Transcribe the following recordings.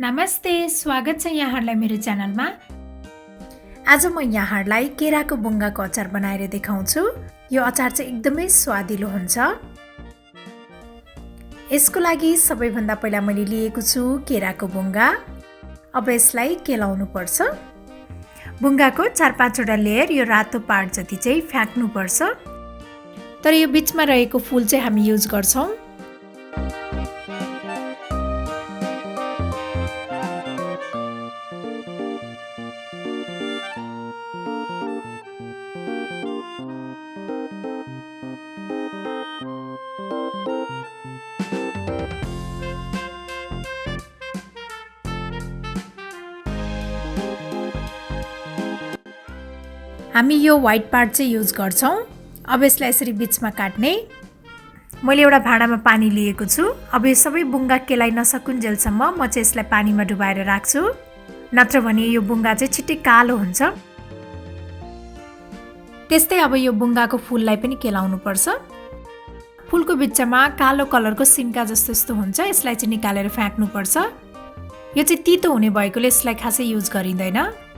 नमस्ते, स्वागत छ यहाँहरूलाई मेरो च्यानलमा। आज म यहाँहरूलाई केराको बुङ्गाको अचार बनाएर देखाउँछु। यो अचार चाहिँ एकदमै स्वादिलो हुन्छ। यसको लागि सबैभन्दा पहिला मैले लिएको छु केराको बुङ्गा। अब यसलाई केलाउनु पर्छ। बुङ्गाको 4-5 वटा लेयर यो रातो पार्ट जति चाहिँ फ्याक्नु पर्छ। तर यो बीचमा रहेको फूल चाहिँ हामी युज गर्छौं। हामी यो व्हाइट पार्ट चाहिँ युज गर्छौं। अब यसलाई यसरी बीचमा काट्ने। मैले एउटा भाँडामा पानी लिएको छु। अब यो सबै बुङ्गा केलाइ नसकुन्जेलसम्म म चाहिँ यसलाई पानीमा डुबाएर राख्छु, नत्र भने यो बुङ्गा चाहिँ छिट्टै कालो हुन्छ। त्यस्तै अब यो बुङ्गाको फूललाई पनि केलाउनु पर्छ। फूलको बिचमा कालो कलरको सिन्का जस्तो यस्तो हुन्छ, यसलाई चाहिँ निकालेर फ्याक्नु पर्छ। यो चाहिँ तितो हुने भएकोले यसलाई खासै युज गरिँदैन।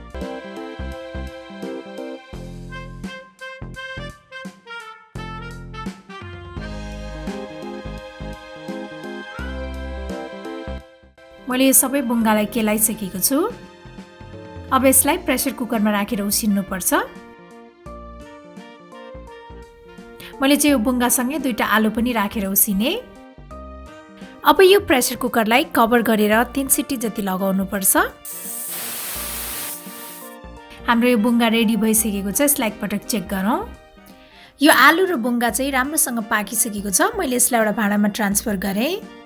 मैले यो सबै बुङ्गालाई केलाइसकेको छु। अब यसलाई प्रेसर कुकरमा राखेर उसिन्नु पर्छ। मैले चाहिँ यो बुङ्गासँगै 2टा आलु पनि राखेर उसिने। अब यो प्रेसर कुकरलाई कभर गरेर 3 सिटी जति लगाउनु पर्छ। हाम्रो यो बुङ्गा रेडी भइसकेको छ। यसलाई एकपटक चेक गरौँ। यो आलु र बुङ्गा चाहिँ राम्रोसँग पाकिसकेको छ। मैले यसलाई एउटा भाँडामा ट्रान्सफर गरेँ।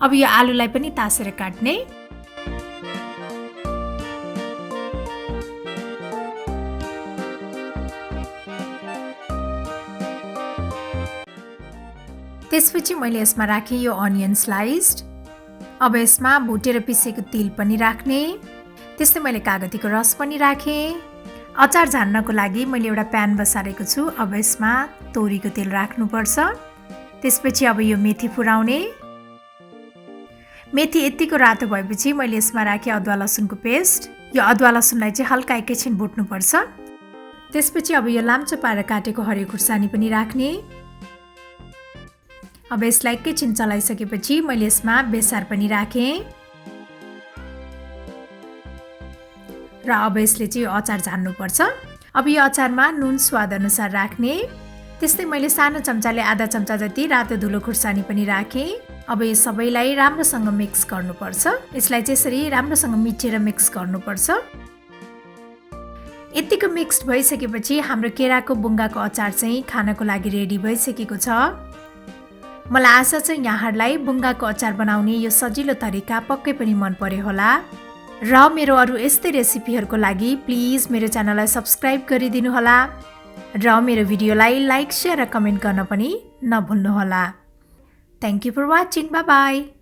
अब यो आलुलाई पनि तासेर काट्ने। त्यसपछि मैले यसमा राखेँ यो अनियन स्लाइस्ड। अब यसमा भुटेर पिसेको तिल पनि राख्ने। त्यस्तै मैले कागतीको रस पनि राखेँ। अचार झान्नको लागि मैले एउटा प्यान बसारेको छु। अब यसमा तोरीको तेल राख्नुपर्छ। त्यसपछि अब यो मेथी फुराउने। मेथी यतिको रातो भएपछि मैले यसमा राखेँ अदुवा लसुनको पेस्ट। यो अदुवा लसुनलाई चाहिँ हल्का एकैछिन भुट्नुपर्छ। त्यसपछि अब यो लाम्चो पारेर काटेको हरियो खुर्सानी पनि राख्ने। अब यसलाई एकैछिन चलाइसकेपछि मैले यसमा बेसार पनि राखेँ र अब यसले चाहिँ यो अचार झान्नुपर्छ। अब यो अचारमा नुन स्वाद अनुसार राख्ने। त्यस्तै मैले सानो चम्चाले आधा चम्चा जति रातो धुलो खुर्सानी पनि राखेँ। अब यो सबैलाई राम्रोसँग मिक्स गर्नुपर्छ। यसलाई चाहिँ यसरी राम्रोसँग मिचेर मिक्स गर्नुपर्छ। यतिको मिक्स भइसकेपछि हाम्रो केराको बुङ्गाको अचार चाहिँ खानको लागि रेडी भइसकेको छ। मलाई आशा छ यहाँहरूलाई बुङ्गाको अचार बनाउने यो सजिलो तरिका पक्कै पनि मन पर्यो होला। र मेरो अरू यस्तै रेसिपीहरूको लागि प्लिज मेरो च्यानललाई सब्स्क्राइब गरिदिनु होला र मेरो भिडियोलाई लाइक, शेयर र कमेन्ट गर्न पनि नभुल्नुहोला। Thank you for watching. Bye bye.